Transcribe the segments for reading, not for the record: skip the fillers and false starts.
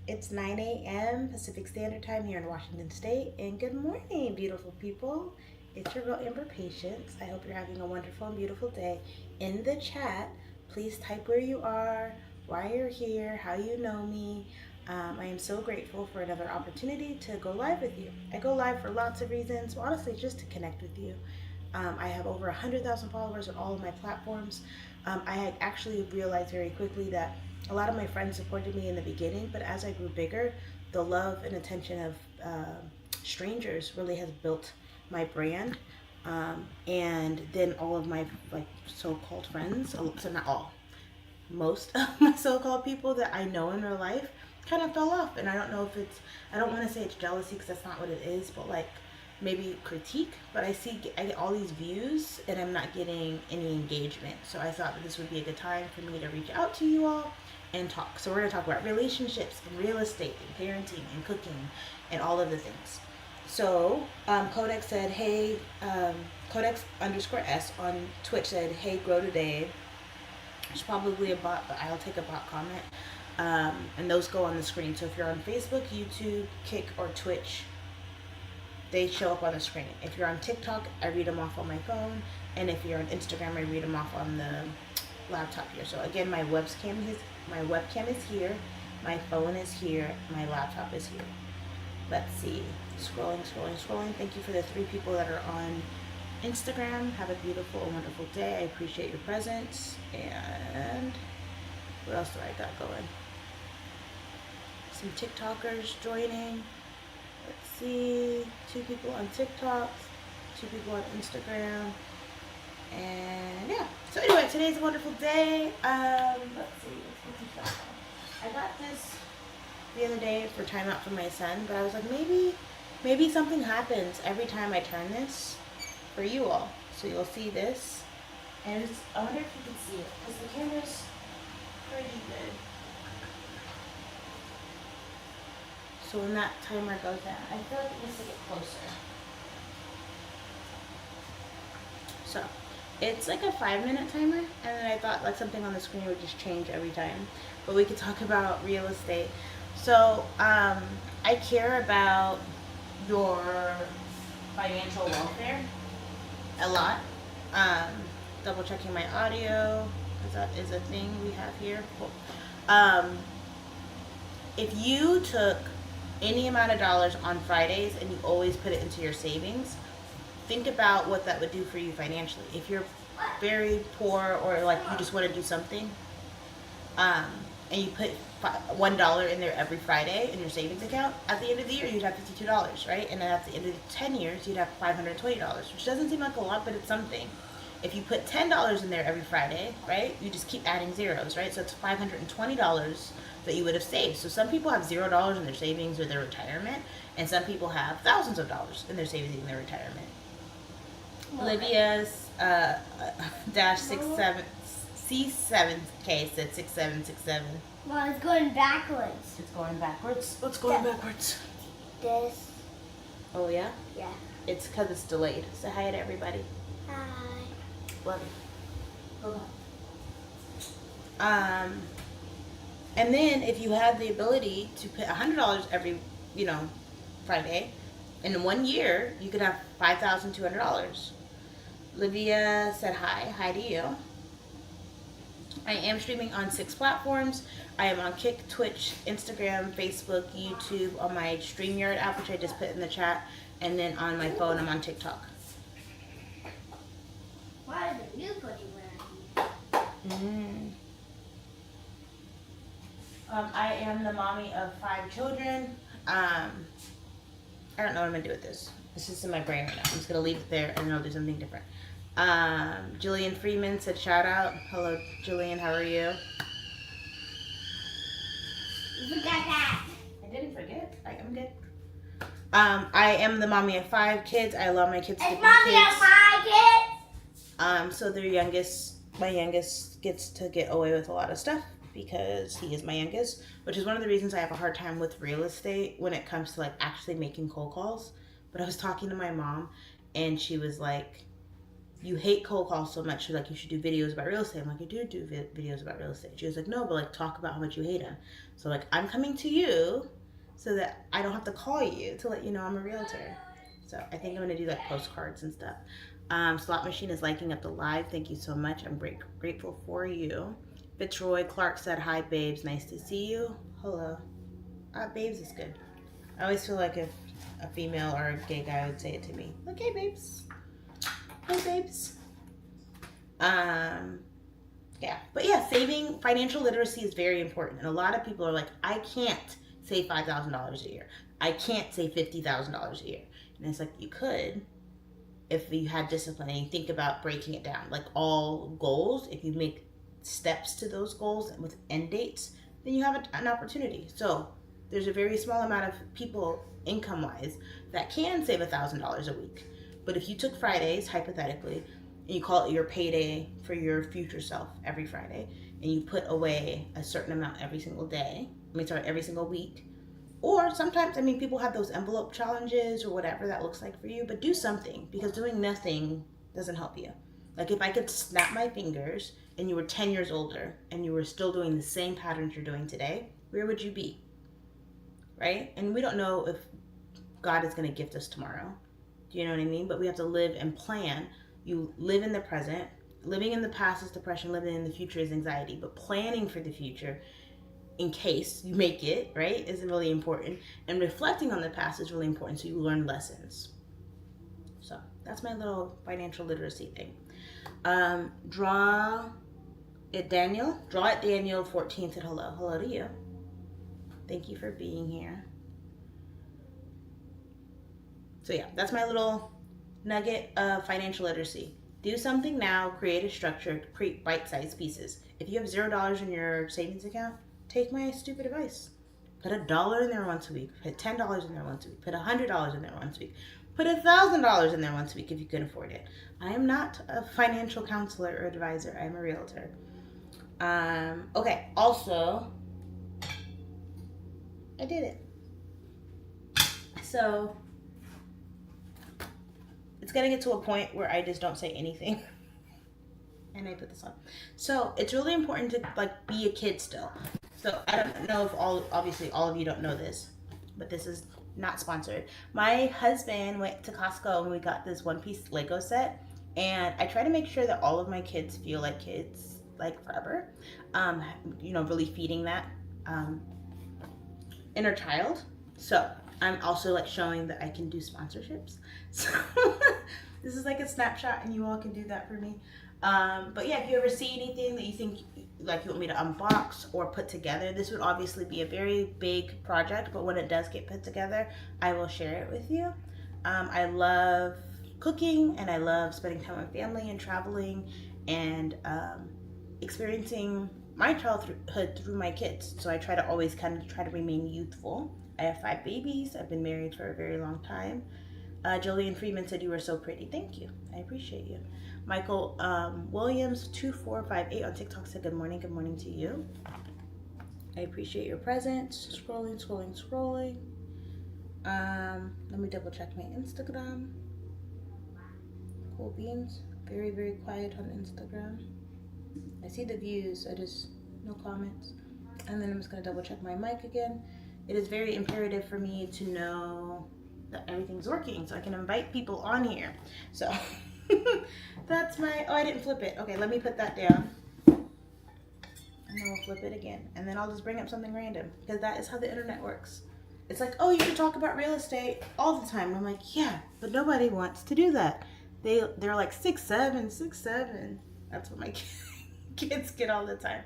It's 9 a.m. Pacific Standard Time here in Washington State. And good morning, beautiful people. It's your girl, Amber Patience. I hope you're having a wonderful and beautiful day. In the chat, please type where you are, why you're here, how you know me. I am so grateful for another opportunity to go live with you. I go live for lots of reasons, but honestly, just to connect with you. I have over 100,000 followers on all of my platforms. I had actually realized very quickly that a lot of my friends supported me in the beginning, but as I grew bigger, the love and attention of strangers really has built my brand. And then all of my like so-called friends, so not all, most of my so-called people that I know in real life kind of fell off. And I don't know if it's, I don't want to say it's jealousy because that's not what it is, but like maybe critique. But I get all these views and I'm not getting any engagement. So I thought that this would be a good time for me to reach out to you all and talk. So we're going to talk about relationships and real estate and parenting and cooking and all of the things. So Codex said, hey, Codex underscore S on Twitch said, hey, grow today. It's probably a bot, but I'll take a bot comment. And those go on the screen. So if you're on Facebook, YouTube, Kick, or Twitch, they show up on the screen. If you're on TikTok, I read them off on my phone. And if you're on Instagram, I read them off on the laptop here. So again, my webcam is here. My phone is here. My laptop is here. Let's see. Scrolling. Thank you for the 3 people that are on Instagram. Have a beautiful and wonderful day. I appreciate your presence. And what else do I got going? Some TikTokers joining. Let's see. 2 people on TikTok. 2 people on Instagram. And yeah. So anyway, today's a wonderful day. Let's see. I got this the other day for timeout for my son, but I was like, maybe something happens every time I turn this for you all. So you'll see this, and I wonder if you can see it because the camera's pretty good. So when that timer goes down, I feel like it needs to get closer. So it's like a 5-minute timer, and then I thought like something on the screen would just change every time. But we could talk about real estate. So I care about your financial welfare a lot. Double checking my audio because that is a thing we have here. Cool. If you took any amount of dollars on Fridays and you always put it into your savings, think about what that would do for you financially. If you're very poor or like you just want to do something, and you put $1 in there every Friday in your savings account, at the end of the year you'd have $52, right? And then at the end of 10 years you'd have $520, which doesn't seem like a lot, but it's something. If you put $10 in there every Friday, right, you just keep adding zeros, right? So it's $520 that you would have saved. So some people have $0 in their savings or their retirement, and some people have thousands of dollars in their savings in their retirement. Olivia's dash 67 C7K said 6767. Well, it's going backwards. It's going backwards. What's going backwards? This. Oh yeah? Yeah. It's because it's delayed. Say hi to everybody. Hi. Love you. Hold on. And then if you had the ability to put $100 every, Friday, in 1 year you could have $5,200. Livia said hi. Hi to you. I am streaming on 6 platforms. I am on Kick, Twitch, Instagram, Facebook, YouTube, on my StreamYard app, which I just put in the chat, and then on my phone, I'm on TikTok. Why are you putting I am the mommy of 5 children. I don't know what I'm going to do with this. It's just in my brain right now. I'm just going to leave it there, and then I'll do something different. Jillian Freeman said shout out. Hello, Jillian. How are you? You forgot that. I didn't forget. I'm good. I am the mommy of 5 kids. I allow my kids to be kids. Mommy of 5 kids. So my youngest gets to get away with a lot of stuff because he is my youngest, which is one of the reasons I have a hard time with real estate when it comes to like actually making cold calls. But I was talking to my mom, and she was like, you hate cold calls so much, like you should do videos about real estate. I'm like, I do videos about real estate. She was like, no, but like talk about how much you hate them. So like I'm coming to you so that I don't have to call you to let you know I'm a realtor. So I think I'm gonna do like postcards and stuff. Slot machine is liking up the live. Thank you so much. I'm grateful for you. Fitzroy Clark said, hi babes, nice to see you. Hello. Babes is good. I always feel like if a female or a gay guy would say it to me. Like, hey babes. Hey babes. Yeah. But yeah, saving financial literacy is very important. And a lot of people are like, I can't save $5,000 a year. I can't save $50,000 a year. And it's like, you could if you had discipline and you think about breaking it down. Like all goals, if you make steps to those goals with end dates, then you have an opportunity. So there's a very small amount of people income wise that can save $1,000 a week. But if you took Fridays, hypothetically, and you call it your payday for your future self every Friday, and you put away a certain amount every single day, every single week, or sometimes, people have those envelope challenges or whatever that looks like for you, but do something, because doing nothing doesn't help you. Like if I could snap my fingers and you were 10 years older and you were still doing the same patterns you're doing today, where would you be? Right? And we don't know if God is going to gift us tomorrow. Do you know what I mean? But we have to live and plan. You live in the present. Living in the past is depression. Living in the future is anxiety. But planning for the future in case you make it, right, is really important. And reflecting on the past is really important so you learn lessons. So that's my little financial literacy thing. Draw it Daniel 14 said hello to you. Thank you for being here. So yeah, that's my little nugget of financial literacy. Do something now, create a structure, create bite-sized pieces. If you have $0 in your savings account, take my stupid advice. Put $1 in there once a week. Put $10 in there once a week. Put $100 in there once a week. Put $1,000 in there once a week if you can afford it. I am not a financial counselor or advisor. I am a realtor. Okay. Also, I did it. So it's gonna get to a point where I just don't say anything. And I put this on. So it's really important to like be a kid still. So I don't know if obviously all of you don't know this, but this is not sponsored. My husband went to Costco and we got this one-piece Lego set, and I try to make sure that all of my kids feel like kids like forever. Really feeding that inner child. So I'm also like showing that I can do sponsorships. So this is like a snapshot, and you all can do that for me. But yeah, if you ever see anything that you think like you want me to unbox or put together, this would obviously be a very big project, but when it does get put together, I will share it with you. I love cooking, and I love spending time with family and traveling and experiencing my childhood through my kids. So I try to always kind of try to remain youthful. I have 5 babies. I've been married for a very long time. Jillian Freeman said you were so pretty. Thank you. I appreciate you. Michael Williams 2458 on TikTok said good morning to you. I appreciate your presence. Scrolling. Let me double check my Instagram. Cool beans. Very, very quiet on Instagram. I see the views, no comments. And then I'm just gonna double check my mic again. It is very imperative for me to know that everything's working so I can invite people on here. So that's I didn't flip it. Okay, let me put that down. And then we'll flip it again. And then I'll just bring up something random, because that is how the internet works. It's like, oh, you can talk about real estate all the time. And I'm like, yeah, but nobody wants to do that. They're like 6'7". That's what my kids get all the time.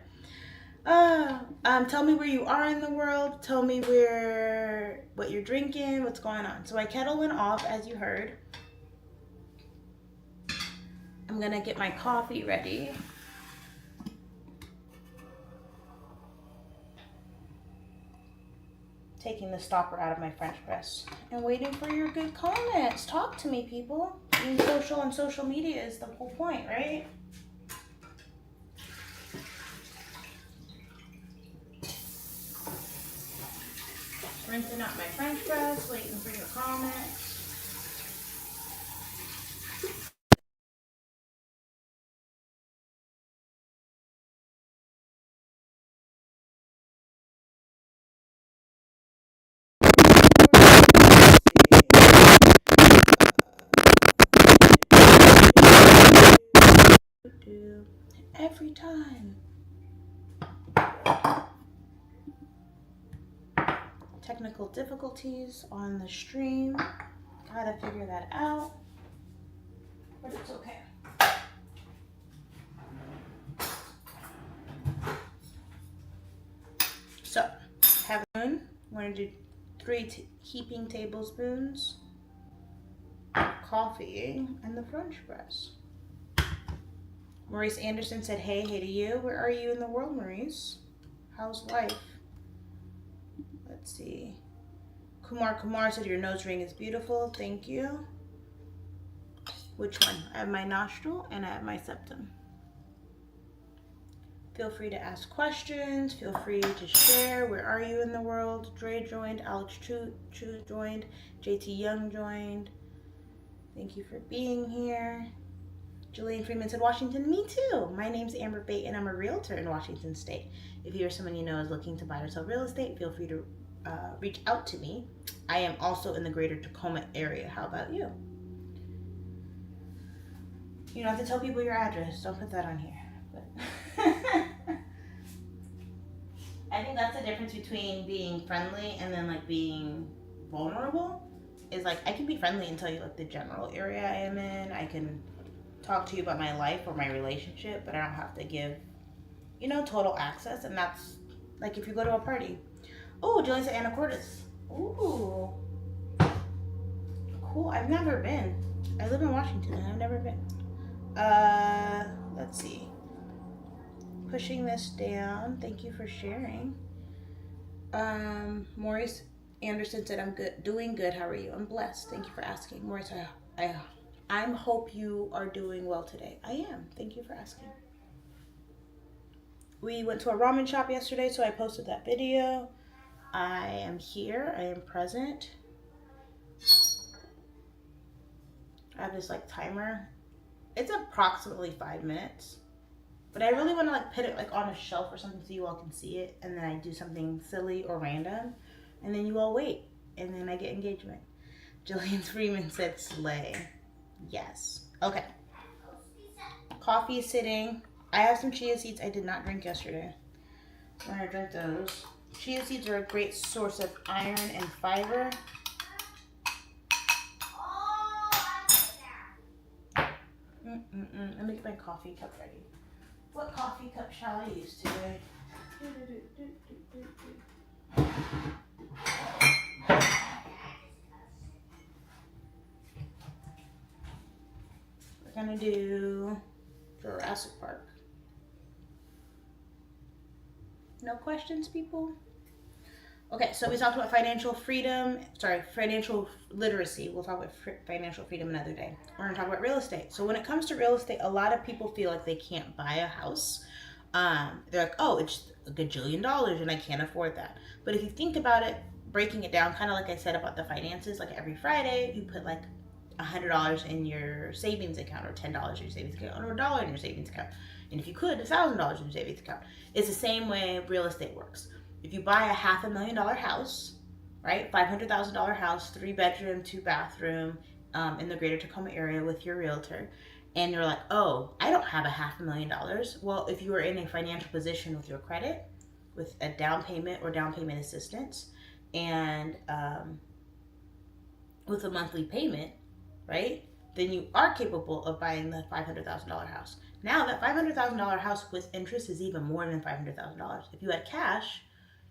Tell me where you are in the world. Tell me what you're drinking, what's going on. So my kettle went off, as you heard. I'm gonna get my coffee ready. Taking the stopper out of my French press and waiting for your good comments. Talk to me, people. Being social on social media is the whole point, right? Rinsing out my French press, waiting for your comments. Every time. Technical difficulties on the stream. Gotta figure that out. But it's okay. So, have a spoon. Want to do 3 heaping tablespoons coffee and the French press. Maurice Anderson said, hey to you. Where are you in the world, Maurice? How's life? Let's see. Kumar said, your nose ring is beautiful. Thank you. Which one? I have my nostril and I have my septum. Feel free to ask questions. Feel free to share. Where are you in the world? Dre joined. Alex Chu joined. JT Young joined. Thank you for being here. Jillian Freeman said, Washington, me too. My name's Amber Bate and I'm a realtor in Washington State. If you or someone you know is looking to buy or sell real estate, feel free to reach out to me. I am also in the greater Tacoma area. How about you? You don't have to tell people your address. Don't put that on here. But I think that's the difference between being friendly and then like being vulnerable. Is like I can be friendly and tell you like the general area I am in. I can talk to you about my life or my relationship, but I don't have to give, total access. And that's like if you go to a party. Oh, Jillian said Anacortes. Ooh. Cool. I've never been. I live in Washington and I've never been. Let's see. Pushing this down. Thank you for sharing. Maurice Anderson said, I'm good, doing good. How are you? I'm blessed. Thank you for asking. Maurice, I hope you are doing well today. I am. Thank you for asking. We went to a ramen shop yesterday, so I posted that video. I am here. I am present. I have this like timer. It's approximately 5 minutes. But I really want to like put it like on a shelf or something so you all can see it. And then I do something silly or random. And then you all wait. And then I get engagement. Jillian Freeman said slay. Yes. Okay. Coffee is sitting. I have some chia seeds I did not drink yesterday. I'm going to drink those. Chia seeds are a great source of iron and fiber. Let me get my coffee cup ready. What coffee cup shall I use today? We're gonna do Jurassic Park. No questions, people? Okay, so we talked about financial literacy. We'll talk about financial freedom another day. We're gonna talk about real estate. So when it comes to real estate, a lot of people feel like they can't buy a house. They're like, oh, it's a gajillion dollars and I can't afford that. But if you think about it, breaking it down, kind of like I said about the finances, like every Friday, you put like $100 in your savings account, or $10 in your savings account, or $1 in your savings account. And if you could, $1,000 in your savings account. It's the same way real estate works. If you buy a $500,000 house, right, $500,000 house, 3-bedroom, 2-bathroom, in the greater Tacoma area with your realtor, and you're like, oh, I don't have a $500,000. Well, if you are in a financial position with your credit, with a down payment or down payment assistance, and with a monthly payment, right, then you are capable of buying the $500,000 house. Now that $500,000 house with interest is even more than $500,000. If you had cash,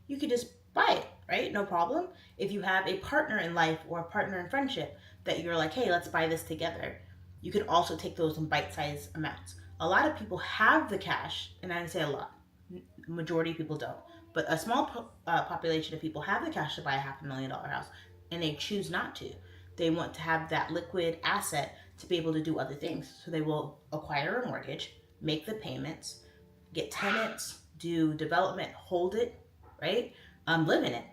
you could just buy it, right? No problem. If you have a partner in life or a partner in friendship that you're like, hey, let's buy this together, you can also take those in bite-sized amounts. A lot of people have the cash, and I say a lot, majority of people don't, but a small population of people have the cash to buy a $500,000 house, and they choose not to. They want to have that liquid asset to be able to do other things. So they will acquire a mortgage, make the payments, get tenants, do development, hold it, right? Live in it.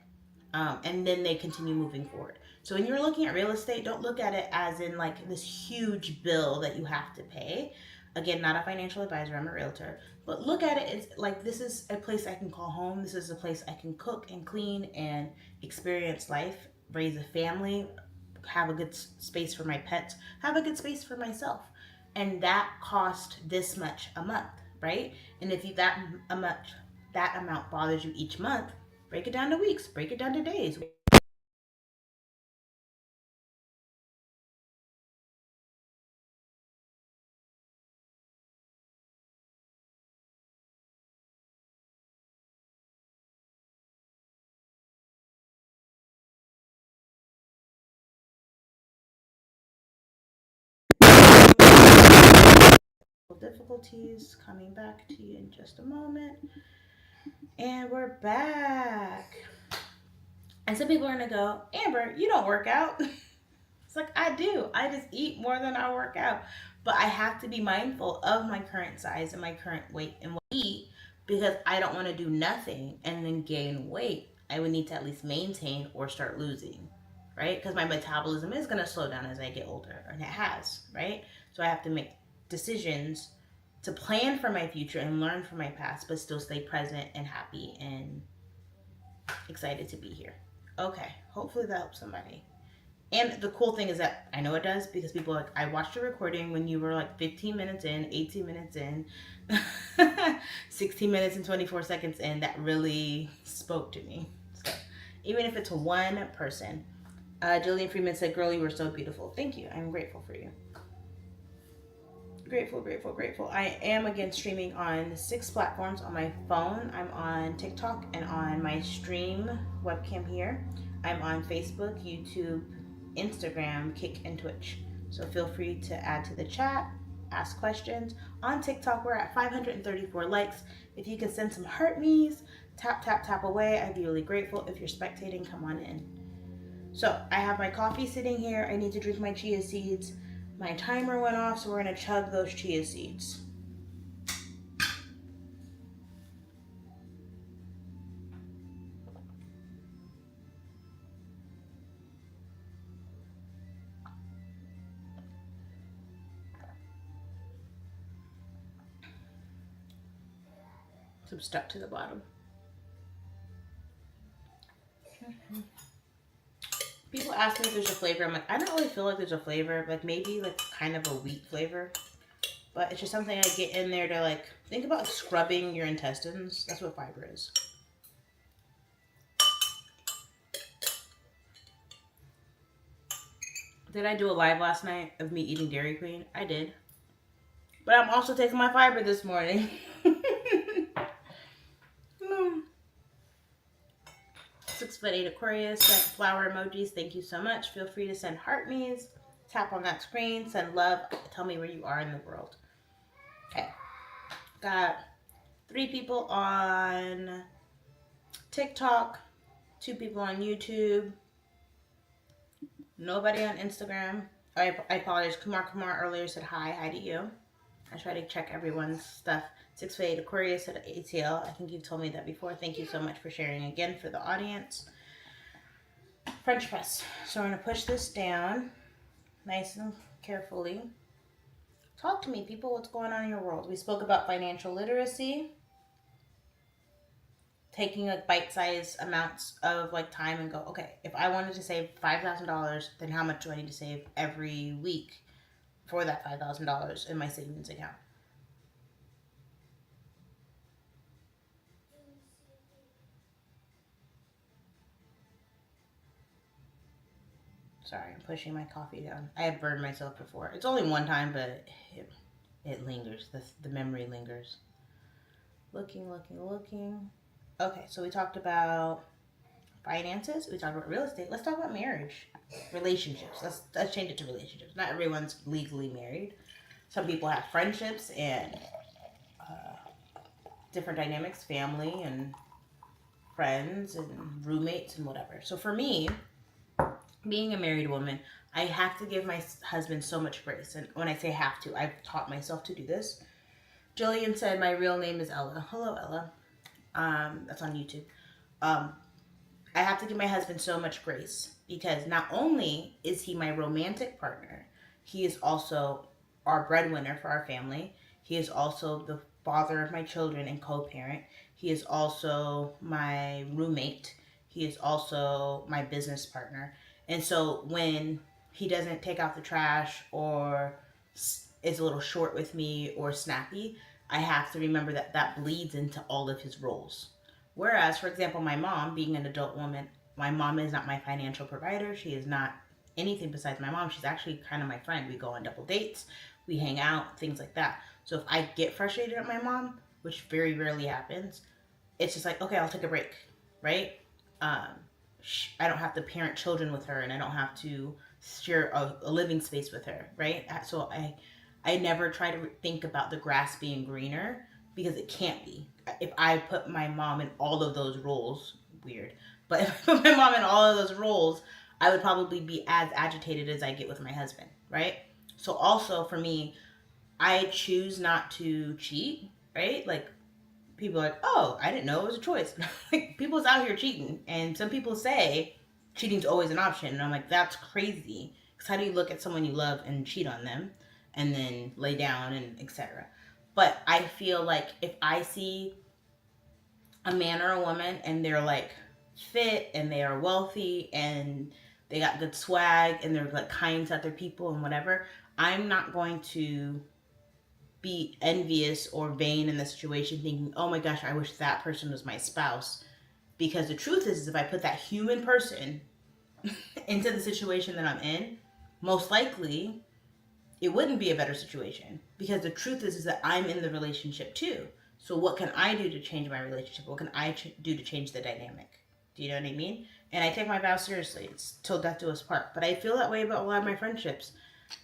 And then they continue moving forward. So when you're looking at real estate, don't look at it as in like this huge bill that you have to pay. Again, not a financial advisor, I'm a realtor. But look at it as like, this is a place I can call home. This is a place I can cook and clean and experience life, raise a family, have a good space for my pets, have a good space for myself. And that cost this much a month, right? And if that amount bothers you each month, break it down to weeks, break it down to days. Difficulties coming back to you in just a moment. And we're back. And some people are gonna go, Amber, you don't work out. It's like I do. I just eat more than I work out. But I have to be mindful of my current size and my current weight and what I eat because I don't want to do nothing and then gain weight. I would need to at least maintain or start losing, right? Because my metabolism is going to slow down as I get older, and it has, right? So I have to make decisions to plan for my future and learn from my past, but still stay present and happy and excited to be here. Okay, hopefully that helps somebody. And the cool thing is that I know it does because people are like, I watched a recording when you were like 15 minutes in, 18 minutes in, 16 minutes and 24 seconds in. That really spoke to me. So even if it's one person. Jillian Freeman said, girl, you were so beautiful. Thank you. I'm grateful for you. Grateful, grateful, grateful. I am again streaming on 6 platforms on my phone. I'm on TikTok and on my stream webcam here. I'm on Facebook, YouTube, Instagram, Kick, and Twitch. So feel free to add to the chat, ask questions. On TikTok, we're at 534 likes. If you can send some heart me's, tap, tap, tap away. I'd be really grateful. If you're spectating, come on in. So I have my coffee sitting here. I need to drink my chia seeds. My timer went off, so we're going to chug those chia seeds. Some stuck to the bottom. People ask me if there's a flavor. I'm like, I don't really feel like there's a flavor. Like maybe like kind of a wheat flavor. But it's just something I get in there to like, think about scrubbing your intestines. That's what fiber is. Did I do a live last night of me eating Dairy Queen? I did. But I'm also taking my fiber this morning. 6'8" Aquarius sent flower emojis. Thank you so much. Feel free to send heart me's. Tap on that screen. Send love. Tell me where you are in the world. Okay. Got 3 people on TikTok. 2 people on YouTube. Nobody on Instagram. I apologize. Kumar earlier said hi. Hi to you. I try to check everyone's stuff. 6'8" Aquarius at ATL. I think you've told me that before. Thank you so much for sharing again for the audience. French press. So we're going to push this down nice and carefully. Talk to me, people. What's going on in your world? We spoke about financial literacy. Taking like bite-sized amounts of like time and go, okay, if I wanted to save $5,000, then how much do I need to save every week for that $5,000 in my savings account? Sorry, I'm pushing my coffee down. I have burned myself before. It's only one time, but it lingers. The memory lingers. Looking. Okay, so we talked about finances. We talked about real estate. Let's talk about marriage, relationships. Let's change it to relationships. Not everyone's legally married. Some people have friendships and different dynamics, family and friends and roommates and whatever. So for me, being a married woman, I have to give my husband so much grace. And when I say have to, I've taught myself to do this. Jillian said my real name is Ella. Hello, Ella. That's on YouTube. I have to give my husband so much grace because not only is he my romantic partner, he is also our breadwinner for our family. He is also the father of my children and co-parent. He is also my roommate. He is also my business partner. And so when he doesn't take out the trash or is a little short with me or snappy, I have to remember that that bleeds into all of his roles. Whereas, for example, my mom, being an adult woman, my mom is not my financial provider. She is not anything besides my mom. She's actually kind of my friend. We go on double dates, we hang out, things like that. So if I get frustrated at my mom, which very rarely happens, it's just like, okay, I'll take a break, right? Um, I don't have to parent children with her, and I don't have to share a living space with her, right? So I never try to think about the grass being greener because it can't be. If I put my mom in all of those roles, weird, but if I put my mom in all of those roles, I would probably be as agitated as I get with my husband, right? So also for me, I choose not to cheat, right? Like people are like, oh, I didn't know it was a choice. Like people's out here cheating, and some people say cheating's always an option, and I'm like, that's crazy. Because how do you look at someone you love and cheat on them, and then lay down and etc. But I feel like if I see a man or a woman and they're like fit and they are wealthy and they got good swag and they're like kind to other people and whatever, I'm not going to be envious or vain in the situation thinking, oh my gosh, I wish that person was my spouse. Because the truth is if I put that human person into the situation that I'm in, most likely it wouldn't be a better situation. Because the truth is that I'm in the relationship too. So what can I do to change my relationship? What can I do to change the dynamic? Do you know what I mean? And I take my vows seriously. It's till death do us part. But I feel that way about a lot of my friendships.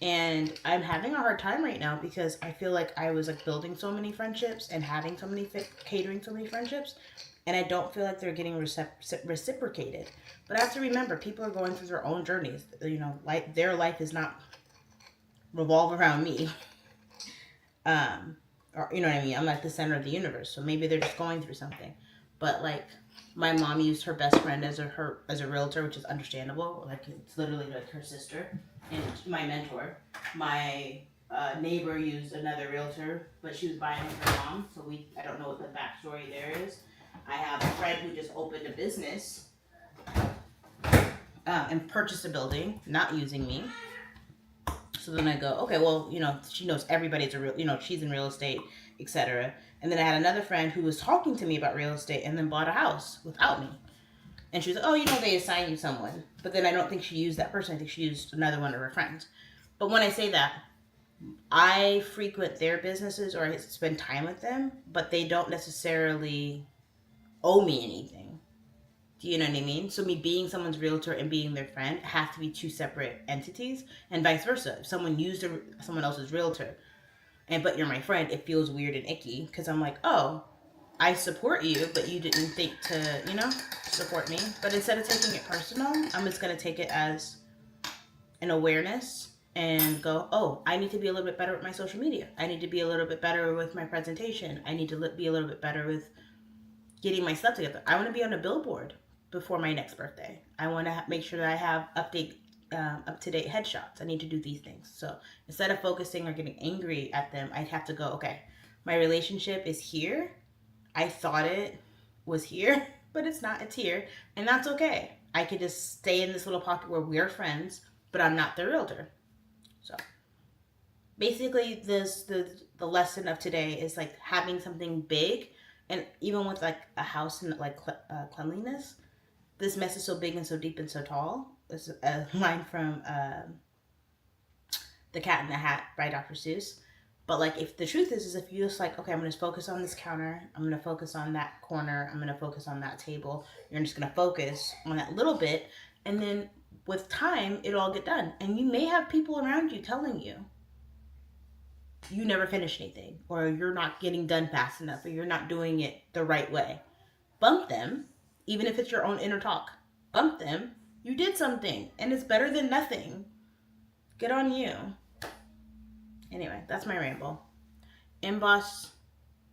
And I'm having a hard time right now because I feel like I was like building so many friendships and having so many catering so many friendships, and I don't feel like they're getting reciprocated. But I have to remember, people are going through their own journeys. You know, like their life is not revolve around me. Um, or you know what I mean? I'm like the center of the universe, so maybe they're just going through something. But like, my mom used her best friend as a realtor, which is understandable. Like it's literally like her sister and my mentor. My neighbor used another realtor, but she was buying with her mom, so I don't know what the backstory there is. I have a friend who just opened a business and purchased a building, not using me. So then I go, okay, well, you know, she knows everybody's a real, you know, she's in real estate, etc. And then I had another friend who was talking to me about real estate and then bought a house without me. And she was like, oh, you know, they assign you someone. But then I don't think she used that person. I think she used another one of her friends. But when I say that, I frequent their businesses or I spend time with them, but they don't necessarily owe me anything. Do you know what I mean? So me being someone's realtor and being their friend have to be two separate entities, and vice versa. If someone used someone else's realtor, but you're my friend, it feels weird and icky because I'm like, oh, I support you, but you didn't think to, you know, support me. But instead of taking it personal, I'm just gonna take it as an awareness and go, oh, I need to be a little bit better with my social media. I need to be a little bit better with my presentation. I need to be a little bit better with getting my stuff together. I want to be on a billboard before my next birthday. I want to make sure that I have up to date headshots. I need to do these things. So instead of focusing or getting angry at them, I have to go, okay, my relationship is here. I thought it was here, but it's not. It's here, and that's okay. I could just stay in this little pocket where we're friends, but I'm not the realtor. So basically, the lesson of today is like having something big, and even with like a house and like cleanliness, this mess is so big and so deep and so tall. This is a line from The Cat in the Hat by Dr. Seuss. But like, if the truth is if you just like, okay, I'm gonna focus on this counter, I'm gonna focus on that corner, I'm gonna focus on that table. You're just gonna focus on that little bit, and then with time, it'll all get done. And you may have people around you telling you you never finish anything, or you're not getting done fast enough, or you're not doing it the right way. Bump them, even if it's your own inner talk. Bump them. You did something, and it's better than nothing. Get on you. Anyway, that's my ramble. Mboss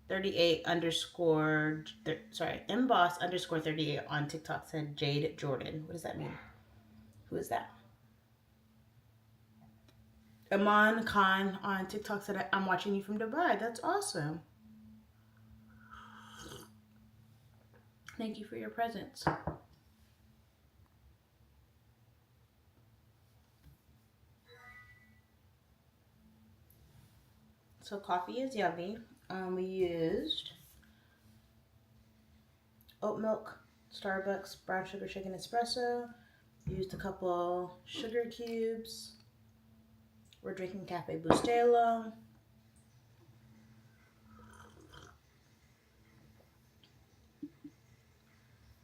38 underscore Mboss underscore 38 on TikTok said Jade Jordan. What does that mean? Who is that? Aman Khan on TikTok said, I'm watching you from Dubai. That's awesome. Thank you for your presence. So coffee is yummy. We used oat milk, Starbucks, brown sugar shaken espresso. Used a couple sugar cubes. We're drinking Cafe Bustelo.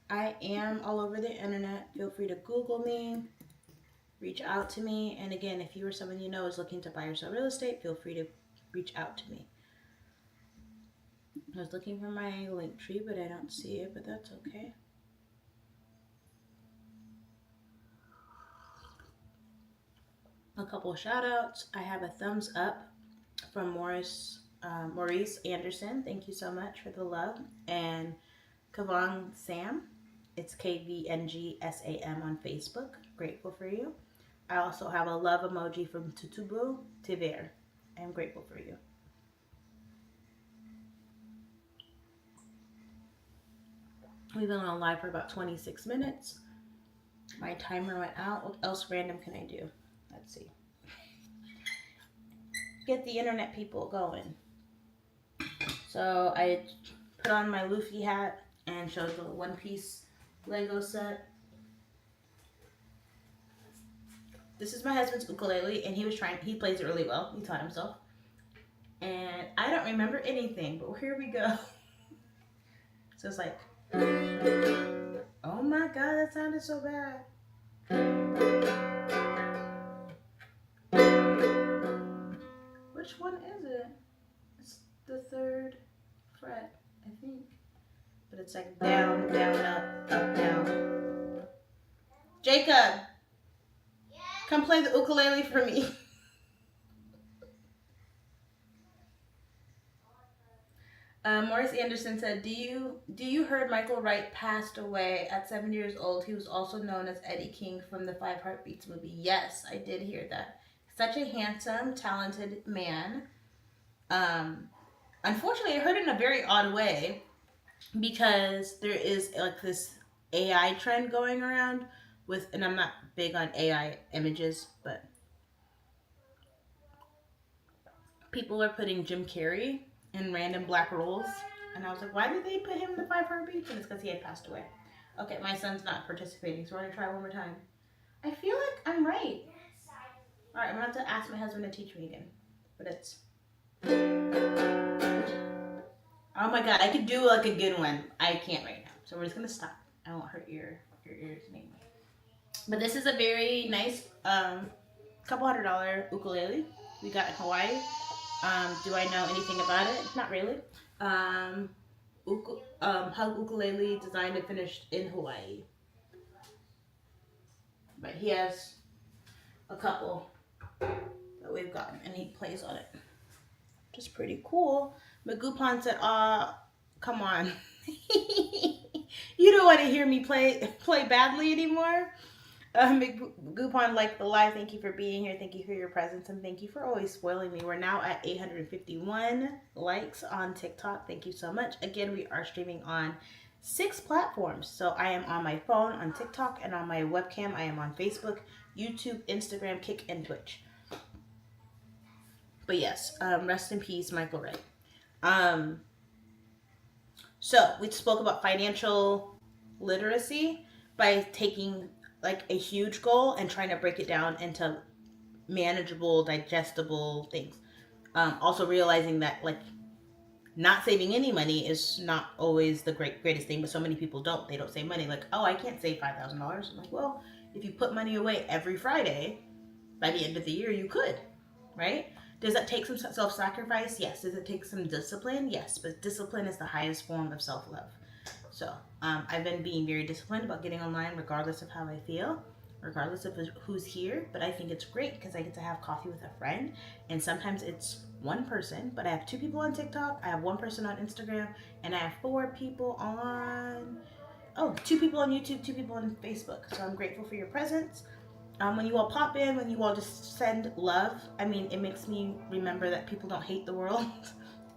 I am all over the internet. Feel free to Google me, reach out to me. And again, if you or someone you know is looking to buy or sell real estate, feel free to reach out to me. I was looking for my link tree, but I don't see it, but that's okay. A couple of shout outs. I have a thumbs up from Maurice Anderson. Thank you so much for the love. And Kavong Sam. It's KVNGSAM on Facebook. Grateful for you. I also have a love emoji from Tutubu Tiver. I'm grateful for you. We've been on live for about 26 minutes. My timer went out. What else random can I do? Let's see. Get the internet people going. So I put on my Luffy hat and showed the One Piece Lego set. This is my husband's ukulele, and he plays it really well. He taught himself. And I don't remember anything, but here we go. So it's like, oh my God, that sounded so bad. Which one is it? It's the 3rd fret, I think. But it's like down, down, up, down. Jacob, come play the ukulele for me. Maurice Anderson said, "Do you heard Michael Wright passed away at 7 years old? He was also known as Eddie King from the Five Heartbeats movie." Yes, I did hear that. Such a handsome, talented man. Unfortunately, I heard it in a very odd way because there is like this AI trend going around with, and I'm not big on AI images, but people are putting Jim Carrey in random black roles. And I was like, why did they put him in the Five Heartbeats? And it's because he had passed away. Okay, my son's not participating, so we're going to try one more time. I feel like I'm right. All right, I'm going to have to ask my husband to teach me again. But it's... Oh my God, I could do like a good one. I can't right now. So we're just going to stop. I won't hurt your ears anymore. But this is a very nice couple $100 ukulele we got in Hawaii. Do I know anything about it? Not really. Hug ukulele designed and finished in Hawaii. But he has a couple that we've gotten, and he plays on it. Just pretty cool. Magupan said, come on. You don't want to hear me play badly anymore. Gupon liked the live. Thank you for being here. Thank you for your presence, and thank you for always spoiling me. We're now at 851 likes on TikTok. Thank you so much. Again, we are streaming on 6 platforms. So I am on my phone, on TikTok, and on my webcam. I am on Facebook, YouTube, Instagram, Kick, and Twitch. But yes, rest in peace, Michael Wright. So we spoke about financial literacy by taking like a huge goal and trying to break it down into manageable, digestible things. Also realizing that like not saving any money is not always the greatest thing, but so many people don't. They don't save money. Like, oh, I can't save $5,000. I'm like, well, if you put money away every Friday, by the end of the year, you could, right? Does that take some self-sacrifice? Yes. Does it take some discipline? Yes. But discipline is the highest form of self-love. So I've been being very disciplined about getting online regardless of how I feel, regardless of who's here. But I think it's great because I get to have coffee with a friend. And sometimes it's one person, but I have 2 people on TikTok. I have 1 person on Instagram. And I have 4 people on... 2 people on YouTube, 2 people on Facebook. So I'm grateful for your presence. When you all pop in, when you all just send love, I mean, it makes me remember that people don't hate the world.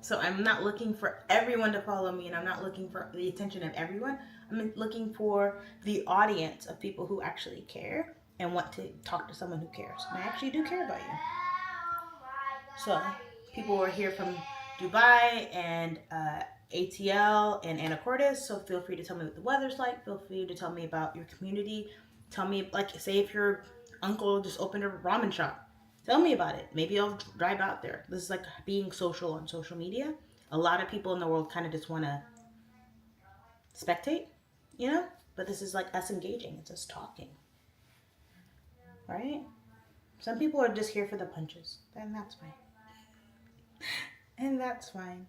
So I'm not looking for everyone to follow me, and I'm not looking for the attention of everyone. I'm looking for the audience of people who actually care and want to talk to someone who cares. And I actually do care about you. So people were here from Dubai and ATL and Anacortes. So feel free to tell me what the weather's like. Feel free to tell me about your community. Tell me, like, say if your uncle just opened a ramen shop. Tell me about it. Maybe I'll drive out there. This is like being social on social media. A lot of people in the world kind of just want to spectate, you know? But this is like us engaging. It's us talking, right? Some people are just here for the punches. And that's fine. And that's fine.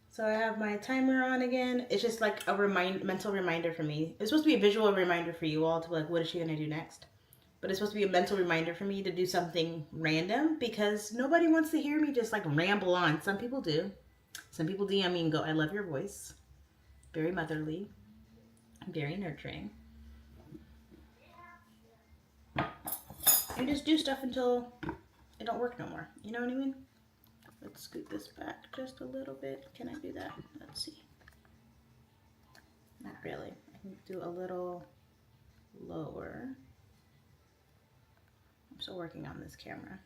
So I have my timer on again. It's just like a mental reminder for me. It's supposed to be a visual reminder for you all to like, what is she gonna do next? But it's supposed to be a mental reminder for me to do something random because nobody wants to hear me just like ramble on. Some people do. Some people DM me and go, "I love your voice. Very motherly, very nurturing." And just do stuff until it don't work no more. You know what I mean? Let's scoot this back just a little bit. Can I do that? Let's see. Not really. I can do a little lower. I'm still working on this camera.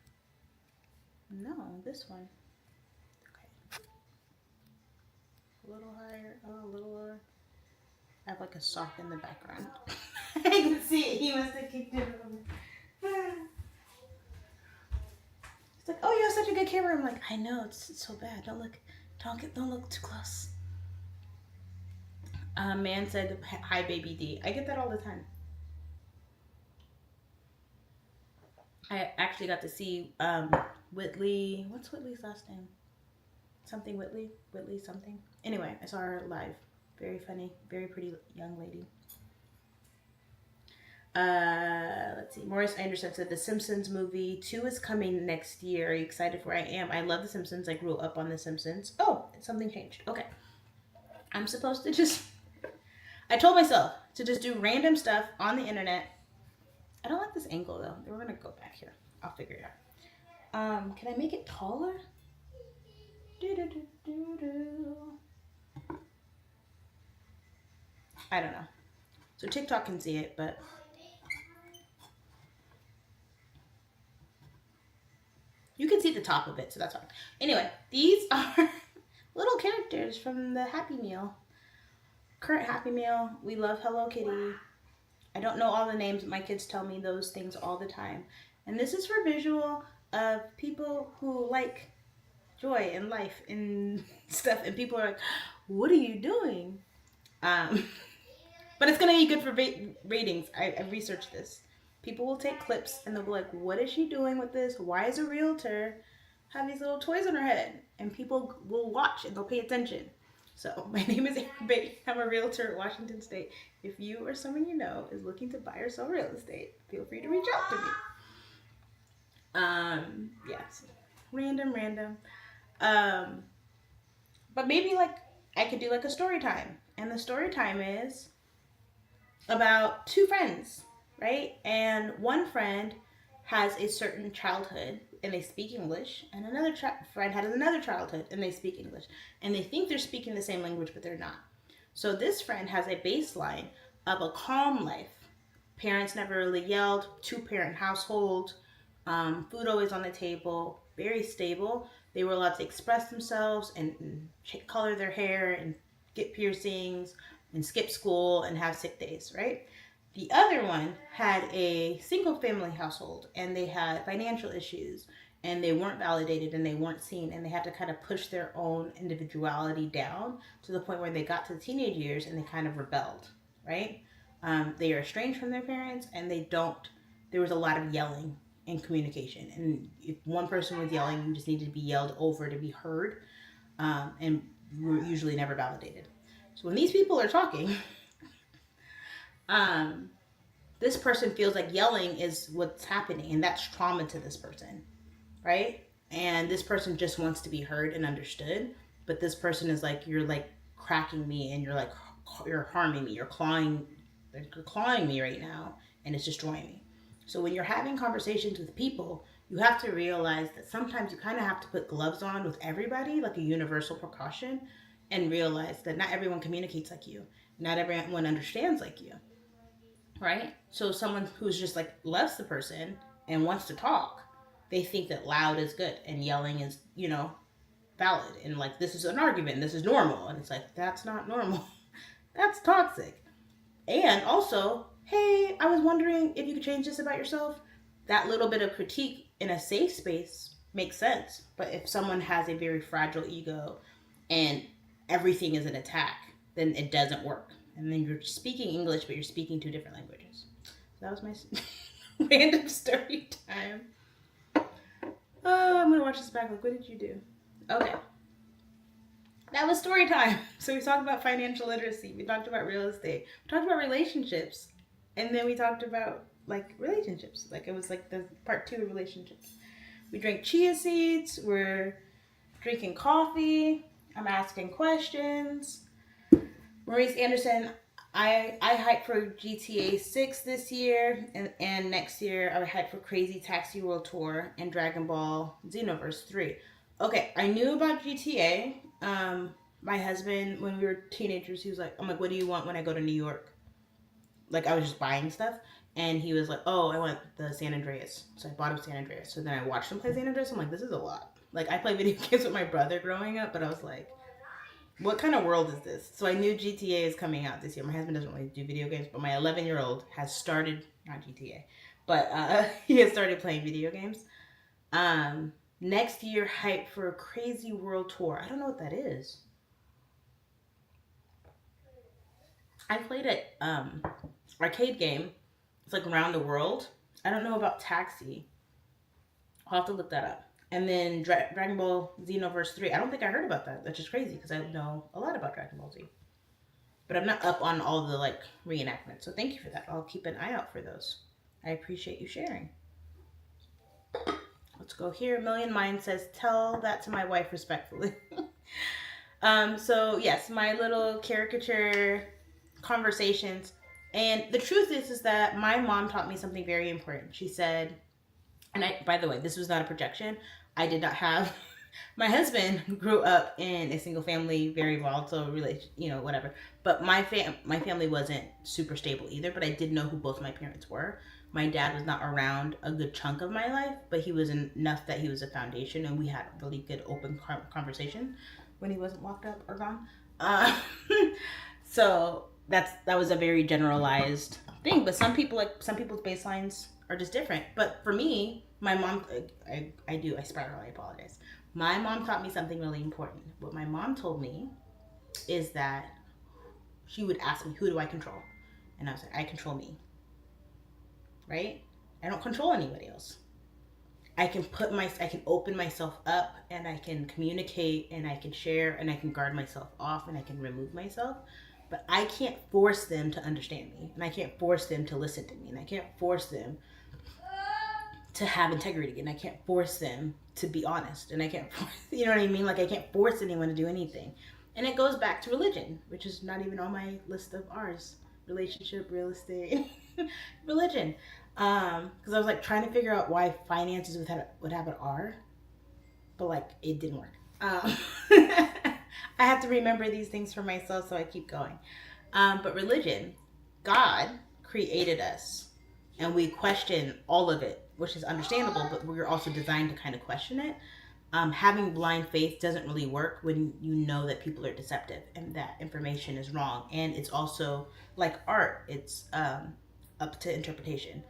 No, this one. Okay. A little higher. Oh, a little lower. I have like a sock in the background. I can see it. He must have kicked it over. It's like, oh, you have such a good camera. I'm like, I know, it's so bad. Don't look too close. A man said, "Hi, baby D." I get that all the time. I actually got to see Whitley. What's Whitley's last name? Something Whitley. Whitley something. Anyway, I saw her live. Very funny. Very pretty young lady. Let's see. Morris Anderson said The Simpsons movie 2 is coming next year. Are you excited for it? I am. I love The Simpsons. I grew up on The Simpsons. Oh, something changed. Okay. I'm supposed to just... I told myself to just do random stuff on the internet. I don't like this angle though. We're going to go back here. I'll figure it out. Can I make it taller? I don't know. So TikTok can see it, but... You can see the top of it, so that's fine. Anyway, these are little characters from the Happy Meal. Current Happy Meal. We love Hello Kitty. I don't know all the names, but my kids tell me those things all the time. And this is for visual of people who like joy and life and stuff. And people are like, what are you doing? But it's going to be good for ratings. I researched this. People will take clips and they'll be like, what is she doing with this? Why is a realtor have these little toys on her head? And people will watch and they'll pay attention. So my name is Amber. I'm a realtor at Washington State. If you or someone you know is looking to buy or sell real estate, feel free to reach out to me. Yes, random. But maybe like I could do like a story time. And the story time is about two friends, right? And one friend has a certain childhood and they speak English, and another friend has another childhood and they speak English, and they think they're speaking the same language, but they're not. So this friend has a baseline of a calm life. Parents never really yelled, two-parent household, food always on the table, very stable. They were allowed to express themselves and color their hair and get piercings and skip school and have sick days, right? The other one had a single family household and they had financial issues and they weren't validated and they weren't seen, and they had to kind of push their own individuality down to the point where they got to the teenage years and they kind of rebelled, right? They are estranged from their parents and there was a lot of yelling and communication. And if one person was yelling, you just needed to be yelled over to be heard, and were usually never validated. So when these people are talking, this person feels like yelling is what's happening, and that's trauma to this person, right? And this person just wants to be heard and understood, but this person is like, you're like cracking me, and you're harming me, you're clawing me right now, and it's destroying me. So when you're having conversations with people, you have to realize that sometimes you kind of have to put gloves on with everybody, like a universal precaution, and realize that not everyone communicates like you. Not everyone understands like you, right? So someone who's just like loves the person and wants to talk, they think that loud is good and yelling is, valid and like this is an argument, this is normal, and it's like that's not normal. That's toxic. And also, hey, I was wondering if you could change this about yourself. That little bit of critique in a safe space makes sense. But if someone has a very fragile ego and everything is an attack, then it doesn't work. And then you're speaking English, but you're speaking two different languages. So that was my random story time. Oh, I'm going to watch this back. Like, what did you do? Okay. That was story time. So we talked about financial literacy. We talked about real estate. We talked about relationships. And then we talked about like relationships. Like it was like the part 2 of relationships. We drank chia seeds. We're drinking coffee. I'm asking questions. Maurice Anderson, I hype for GTA 6 this year. And next year I would hype for Crazy Taxi World Tour and Dragon Ball Xenoverse 3. Okay, I knew about GTA. My husband, when we were teenagers, he was like, I'm like, what do you want when I go to New York? Like, I was just buying stuff. And he was like, oh, I want the San Andreas. So I bought him San Andreas. So then I watched him play San Andreas. I'm like, this is a lot. Like, I played video games with my brother growing up, but I was like, what kind of world is this? So I knew GTA is coming out this year. My husband doesn't really do video games, but my 11-year-old has started, not GTA, but he has started playing video games. Next year, hype for a Crazy World Tour. I don't know what that is. I played it arcade game. It's like around the world. I don't know about Taxi. I'll have to look that up. And then Dragon Ball Xenoverse 3. I don't think I heard about that. That's just crazy because I know a lot about Dragon Ball Z. But I'm not up on all the like reenactments. So thank you for that. I'll keep an eye out for those. I appreciate you sharing. Let's go here. Million Mind says, tell that to my wife respectfully. So yes, my little caricature conversations. And the truth is that my mom taught me something very important. She said, and by the way, this was not a projection. I did not have, my husband grew up in a single family, very volatile relation, whatever. But my family wasn't super stable either, but I did know who both my parents were. My dad was not around a good chunk of my life, but he was enough that he was a foundation, and we had really good open conversation when he wasn't locked up or gone. So that was a very generalized thing. But some people's baselines are just different. But for me, my mom, I spiral. I apologize. My mom taught me something really important. What my mom told me is that she would ask me, who do I control? And I was like, I control me. Right? I don't control anybody else. I can open myself up, and I can communicate, and I can share, and I can guard myself off, and I can remove myself. But I can't force them to understand me, and I can't force them to listen to me, and I can't force them to have integrity, and I can't force them to be honest, and I can't force, you know what I mean? Like, I can't force anyone to do anything. And it goes back to religion, which is not even on my list of ours. Relationship, real estate, religion. Because I was like trying to figure out why finances would have an R, but like it didn't work. I have to remember these things for myself, so I keep going. But religion, God created us, and we question all of it, which is understandable, but we're also designed to kind of question it. Having blind faith doesn't really work when you know that people are deceptive and that information is wrong. And it's also like art, it's up to interpretation.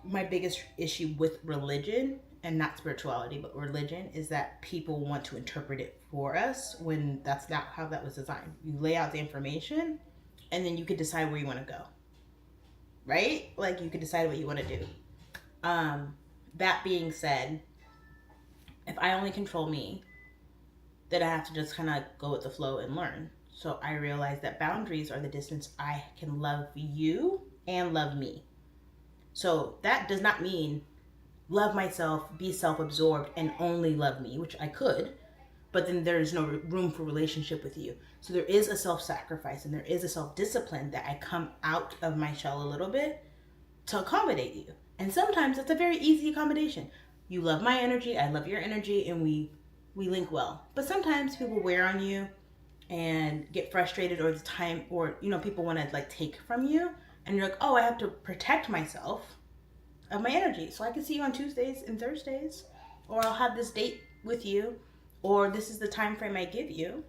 My biggest issue with religion, and not spirituality, but religion, is that people want to interpret it for us when that's not how that was designed. You lay out the information, and then you can decide where you want to go. Right? Like, you can decide what you want to do. That being said, if I only control me, then I have to just kind of go with the flow and learn. So I realized that boundaries are the distance I can love you and love me. So that does not mean love myself, be self-absorbed, and only love me, which I could, but then there's no room for relationship with you. So there is a self-sacrifice, and there is a self-discipline that I come out of my shell a little bit to accommodate you. And sometimes it's a very easy accommodation. You love my energy, I love your energy, and we link well. But sometimes people wear on you and get frustrated, or the time, or people want to like take from you, and you're like, oh, I have to protect myself of my energy, so I can see you on Tuesdays and Thursdays, or I'll have this date with you or this is the time frame I give you,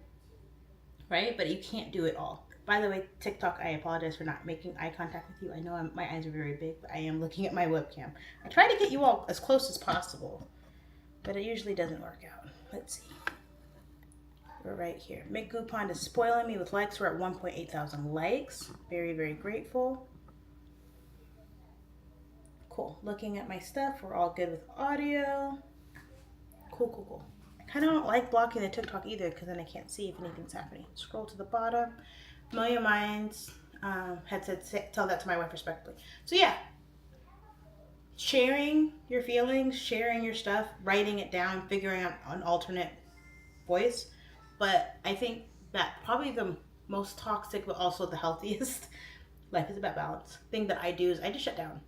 right? But you can't do it all. By the way, TikTok, I apologize for not making eye contact with you. I know my eyes are very big, but I am looking at my webcam. I try to get you all as close as possible, but it usually doesn't work out. Let's see. We're right here. Mick Goupon is spoiling me with likes. We're at 1.8 thousand likes. Very, very grateful. Cool. Looking at my stuff. We're all good with audio. Cool. I kind of don't like blocking the TikTok either because then I can't see if anything's happening. Scroll to the bottom. Million Minds had said, tell that to my wife respectfully. So yeah, sharing your feelings, sharing your stuff, writing it down, figuring out an alternate voice. But I think that probably the most toxic, but also the healthiest, life is about balance, thing that I do is I just shut down.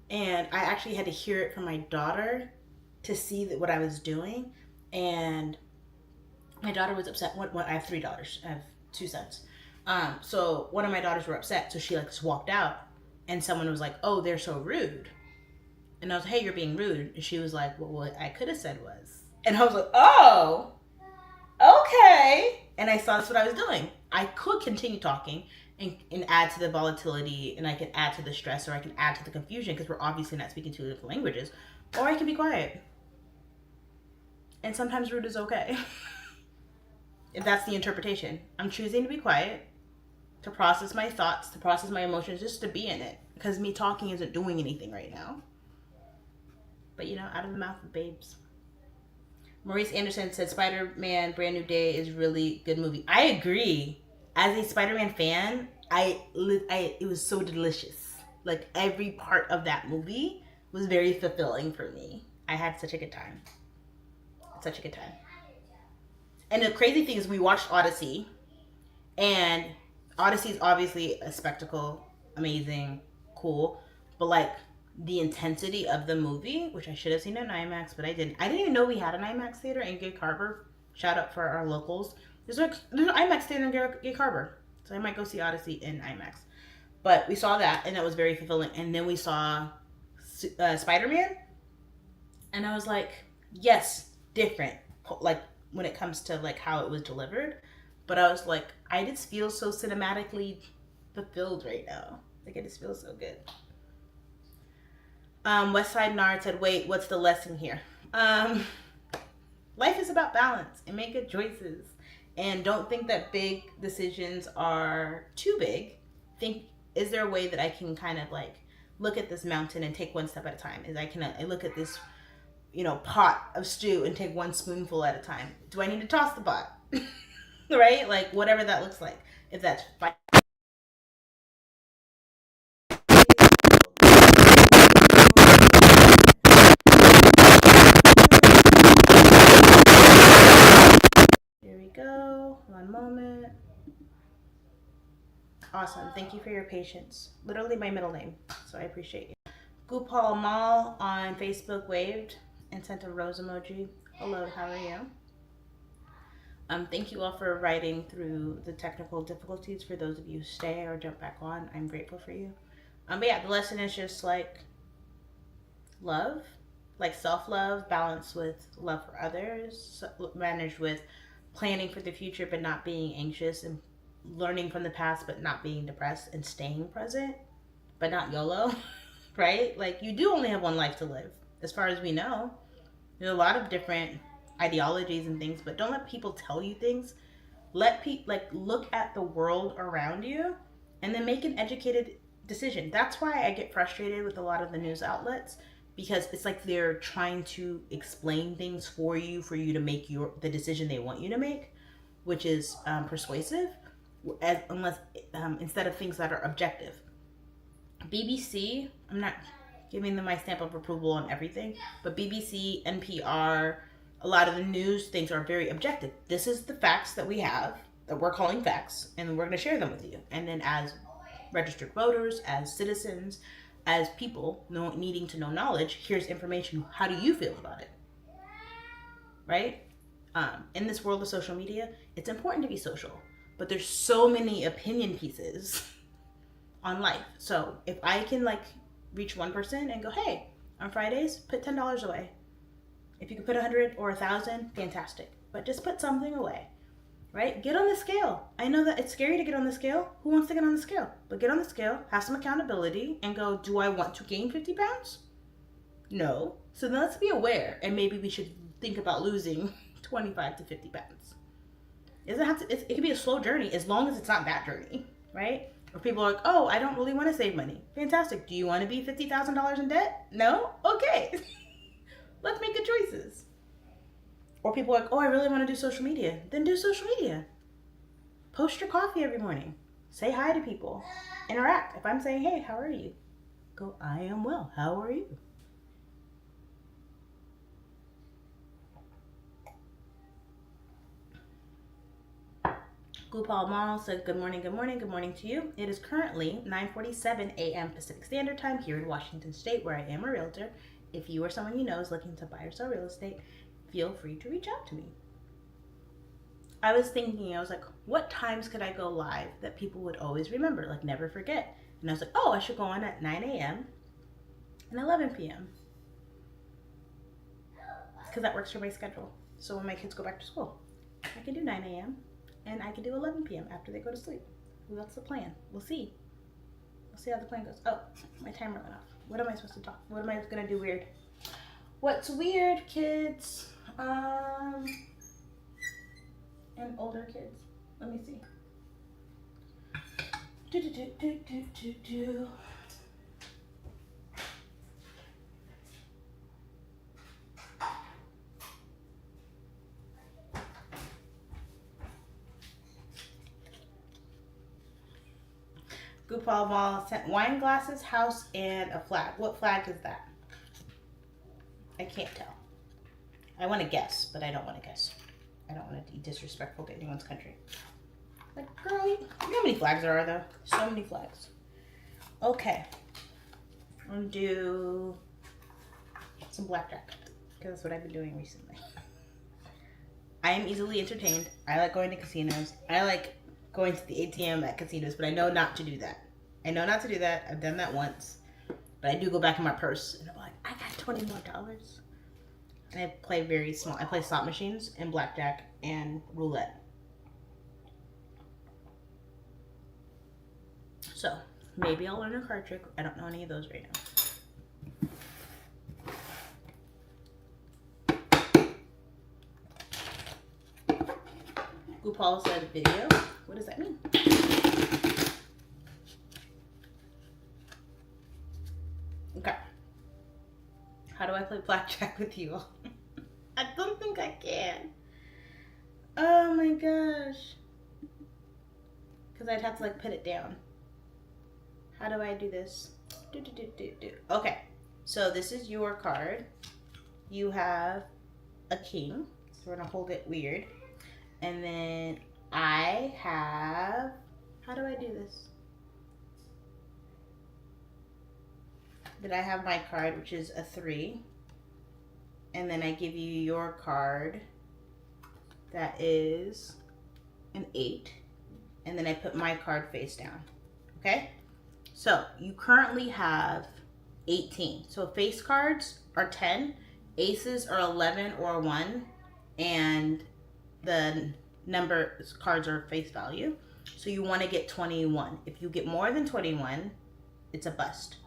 And I actually had to hear it from my daughter to see that what I was doing. And my daughter was upset. I have 3 daughters. I have 2 sons. So one of my daughters were upset. So she like just walked out. And someone was like, oh, they're so rude. And I was like, hey, you're being rude. And she was like, well, what I could have said was. And I was like, oh, okay. And I saw that's what I was doing. I could continue talking and add to the volatility, and I can add to the stress, or I can add to the confusion because we're obviously not speaking 2 different languages. Or I can be quiet. And sometimes rude is okay. If that's the interpretation. I'm choosing to be quiet, to process my thoughts, to process my emotions, just to be in it. Because me talking isn't doing anything right now. But out of the mouth of babes. Maurice Anderson said Spider-Man Brand New Day is really good movie. I agree. As a Spider-Man fan, it was so delicious. Like every part of that movie was very fulfilling for me. I had such a good time. Such a good time. And the crazy thing is we watched Odyssey, and Odyssey is obviously a spectacle, amazing, cool, but like the intensity of the movie, which I should have seen in IMAX, but I didn't. I didn't even know we had an IMAX theater in Gig Harbor. Shout out for our locals. There's an IMAX theater in Gig Harbor, so I might go see Odyssey in IMAX. But we saw that, and that was very fulfilling. And then we saw Spider-Man, and I was like, yes, different. Like when it comes to like how it was delivered, but I was like, I just feel so cinematically fulfilled right now. Like I just feel so good. Westside Nard said, wait, what's the lesson here? Life is about balance and make good choices. And don't think that big decisions are too big. Think, is there a way that I can kind of like look at this mountain and take one step at a time? I look at this, pot of stew and take one spoonful at a time? Do I need to toss the pot? Right? Like whatever that looks like. If that's fine. Here we go. One moment. Awesome. Thank you for your patience. Literally my middle name, so I appreciate you. Gopal Mal on Facebook waved and sent a rose emoji. Hello, how are you? Thank you all for writing through the technical difficulties. For those of you who stay or jump back on, I'm grateful for you. But yeah, the lesson is just like love, like self-love, balanced with love for others, managed with planning for the future but not being anxious, and learning from the past but not being depressed, and staying present but not YOLO, right? Like you do only have one life to live, as far as we know. There's a lot of different ideologies and things, but don't let people tell you things. Let people look at the world around you and then make an educated decision. That's why I get frustrated with a lot of the news outlets, because it's like they're trying to explain things for you to make the decision they want you to make, which is persuasive, unless instead of things that are objective. BBC, I'm not giving them my stamp of approval on everything, but BBC, NPR, a lot of the news things are very objective. This is the facts that we have, that we're calling facts, and we're going to share them with you. And then as registered voters, as citizens, as people needing to know knowledge, here's information. How do you feel about it? Right? In this world of social media, it's important to be social, but there's so many opinion pieces on life. So if I can reach one person and go, hey, on Fridays, put $10 away. If you could put 100 or 1,000, fantastic. But just put something away, right? Get on the scale. I know that it's scary to get on the scale. Who wants to get on the scale? But get on the scale, have some accountability, and go, do I want to gain 50 pounds? No. So then let's be aware, and maybe we should think about losing 25 to 50 pounds. It can be a slow journey as long as it's not that journey, right? Or people are like, oh, I don't really want to save money. Fantastic. Do you want to be $50,000 in debt? No? Okay. Let's make good choices. Or people are like, oh, I really want to do social media. Then do social media. Post your coffee every morning. Say hi to people. Interact. If I'm saying, hey, how are you? Go, I am well. How are you? Gopal Mall said, good morning to you. It is currently 9:47 a.m. Pacific Standard Time here in Washington State, where I am a realtor. If you or someone you know is looking to buy or sell real estate, feel free to reach out to me. I was thinking, I was like, what times could I go live that people would always remember, like never forget? And I was like, oh, I should go on at 9 a.m. and 11 p.m. because that works for my schedule. So when my kids go back to school, I can do 9 a.m. and I can do 11 p.m. after they go to sleep. Well, that's the plan. We'll see. We'll see how the plan goes. Oh, my timer went off. What am I supposed to talk? What am I going to do weird? What's weird, kids? And older kids. Let me see. Gopal Mall sent wine glasses, house, and a flag. What flag is that? I can't tell. I want to guess, but I don't want to guess. I don't want to be disrespectful to anyone's country. Like, girl, you know how many flags there are, though? So many flags. Okay. I'm going to do some blackjack, because that's what I've been doing recently. I am easily entertained. I like going to casinos. I like going to the ATM at casinos, but I know not to do that. I know not to do that. I've done that once. But I do go back in my purse, and I'm like, I got $20 more. And I play very small. I play slot machines and blackjack and roulette. So, maybe I'll learn a card trick. I don't know any of those right now. Gopal said video. What does that mean? Okay. How do I play blackjack with you? I don't think I can. Oh my gosh. Because I'd have to like put it down. How do I do this? Okay. So this is your card. You have a king. So we're going to hold it weird. And then I have, how do I do this? Then I have my card, which is a 3. And then I give you your card that is an 8. And then I put my card face down. Okay? So you currently have 18. So face cards are 10. Aces are 11 or 1. And the number cards are face value. So you want to get 21. If you get more than 21, it's a bust.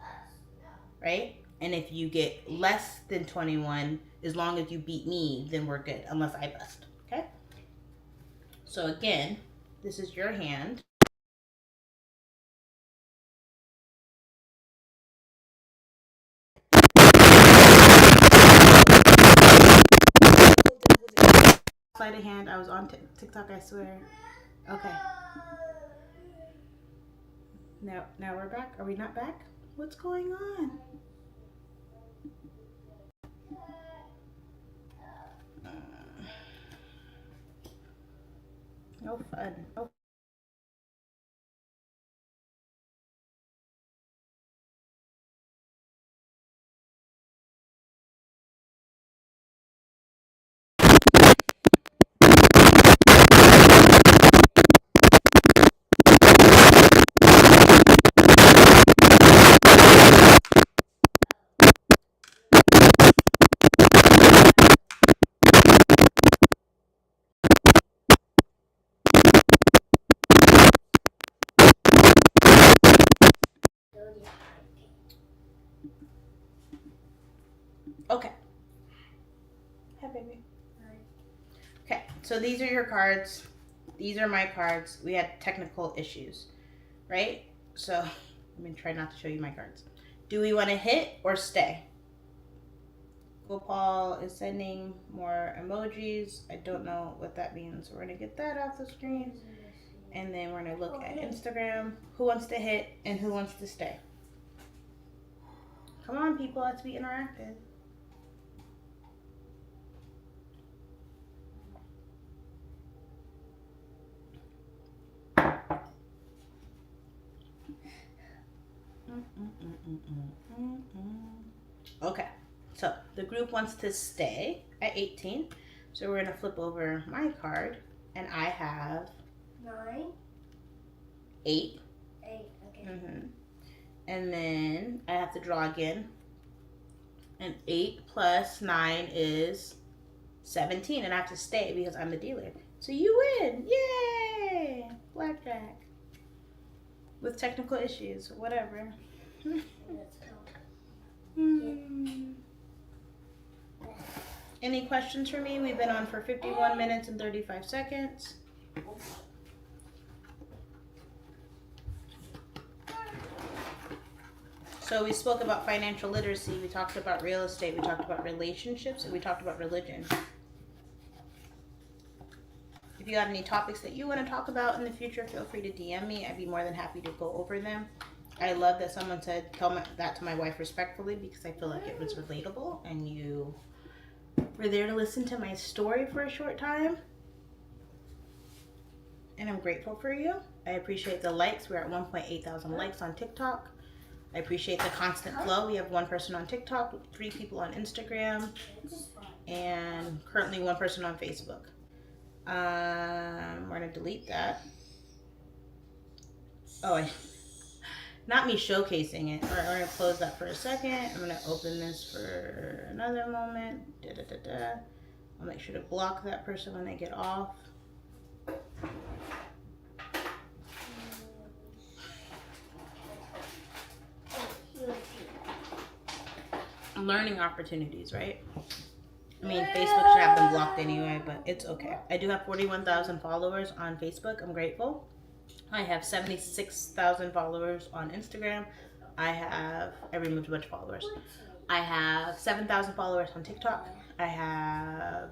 Right? And if you get less than 21, as long as you beat me, then we're good, unless I bust. Okay? So again, this is your hand. Sleight of hand. I was on TikTok, I swear. Okay. Now we're back. Are we not back? What's going on? No fun. Oh. So these are your cards. These are my cards. We had technical issues, right? So let me try not to show you my cards. Do we want to hit or stay? Gopal is sending more emojis. I don't know what that means. So we're going to get that off the screen. And then we're going to look at Instagram. Who wants to hit and who wants to stay? Come on, people. Let's be interactive. Okay, so the group wants to stay at 18. So we're going to flip over my card. And I have 9. 8. 8, okay. And then I have to draw again. And 8 plus 9 is 17. And I have to stay because I'm the dealer. So you win. Yay! Blackjack. With technical issues. Whatever. Let's go. Any questions for me? We've been on for 51 minutes and 35 seconds. So we spoke about financial literacy, we talked about real estate, we talked about relationships, and we talked about religion. If you have any topics that you want to talk about in the future, feel free to DM me. I'd be more than happy to go over them. I love that someone said, tell that to my wife respectfully, because I feel like it was relatable and you were there to listen to my story for a short time. And I'm grateful for you. I appreciate the likes. We're at 1.8 thousand likes on TikTok. I appreciate the constant flow. We have 1 person on TikTok, 3 people on Instagram, and currently 1 person on Facebook. We're going to delete that. Oh, not me showcasing it. We're going to close that for a second. I'm going to open this for another moment. I'll make sure to block that person when they get off. Learning opportunities, right? I mean, Facebook should have them blocked anyway, but it's okay. I do have 41,000 followers on Facebook. I'm grateful. I have 76,000 followers on Instagram. I removed a bunch of followers. I have 7,000 followers on TikTok. I have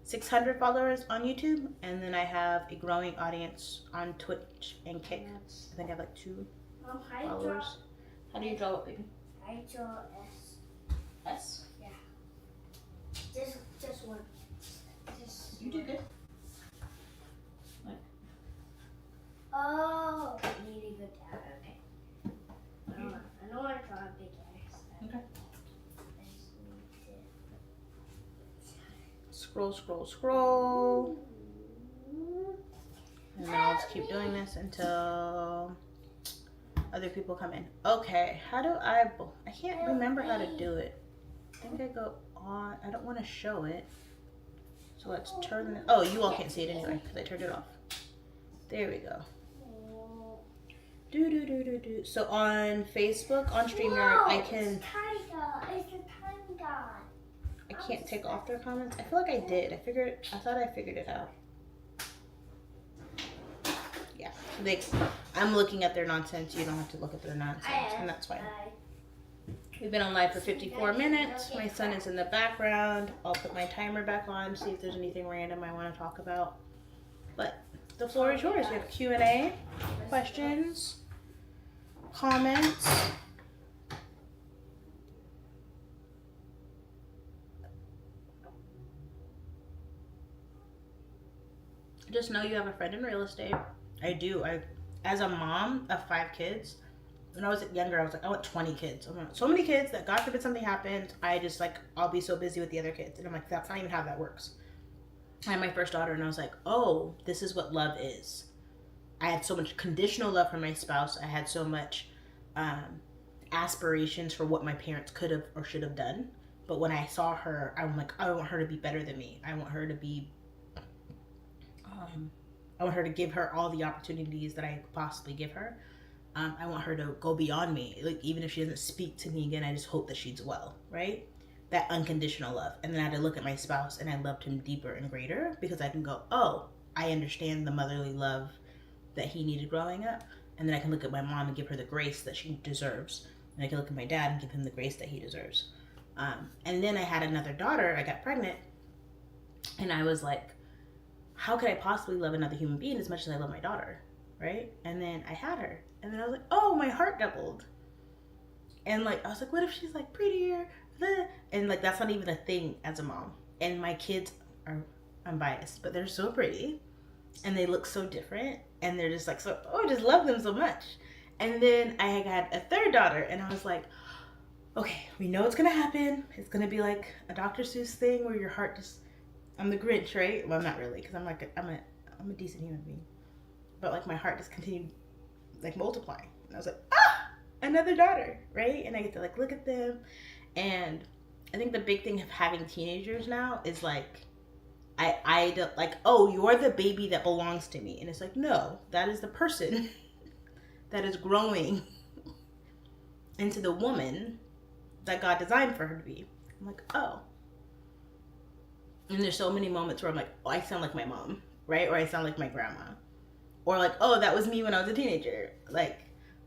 600 followers on YouTube. And then I have a growing audience on Twitch and Kick. I think I have like 2 followers. How do you draw it, baby? I draw S. S? Yeah. Just one. You do good. What? Oh, I need to go down. Okay. I don't want to draw a big S. Okay. I just need to... Scroll. And then I'll just keep doing this until other people come in. Okay, how do I can't remember how to do it. I think I go on, I don't want to show it. So let's turn it, oh, you all can't see it anyway because I turned it off. There we go. So on Facebook, on StreamYard, I can, It's the time god. I can't take off their comments. I feel like I did. I thought I figured it out. Yeah, I'm looking at their nonsense. You don't have to look at their nonsense, and that's fine. We've been on live for 54 minutes. My son is in the background. I'll put my timer back on, see if there's anything random I want to talk about. But the floor is yours. We have Q&A, questions, comments. Just know you have a friend in real estate. I do. As a mom of 5 kids, when I was younger, I was like, I want 20 kids. I want so many kids that God forbid something happens, I'll be so busy with the other kids. And I'm like, that's not even how that works. I had my first daughter and I was like, oh, this is what love is. I had so much conditional love for my spouse. I had so much aspirations for what my parents could have or should have done. But when I saw her, I'm like, I want her to be better than me. I want her to be I want her to give her all the opportunities that I could possibly give her. I want her to go beyond me. Like, even if she doesn't speak to me again, I just hope that she's well, right? that unconditional love. And then I had to look at my spouse and I loved him deeper and greater because I can go, oh, I understand the motherly love that he needed growing up. And then I can look at my mom and give her the grace that she deserves. And I can look at my dad and give him the grace that he deserves. And then I had another daughter. I got pregnant. And I was like, how could I possibly love another human being as much as I love my daughter? Right? And then I had her. And then I was like, oh, my heart doubled. And like, I was like, what if she's like prettier? And like, that's not even a thing as a mom. And my kids are, I'm biased, but they're so pretty. And they look so different. And they're just like, so, oh, I just love them so much. And then I had a third daughter. And I was like, okay, we know it's going to happen. It's going to be like a Dr. Seuss thing where your heart just, I'm the Grinch, right? Well, I'm not really, because I'm a decent human being. But like my heart just continued like multiplying. And I was like, another daughter, right? And I get to like look at them. And I think the big thing of having teenagers now is like, I don't like, oh, you're the baby that belongs to me. And it's like, no, that is the person that is growing into the woman that God designed for her to be. I'm like, oh. And there's so many moments where I'm like, oh, I sound like my mom, right? Or I sound like my grandma. Or like, oh, that was me when I was a teenager. Like,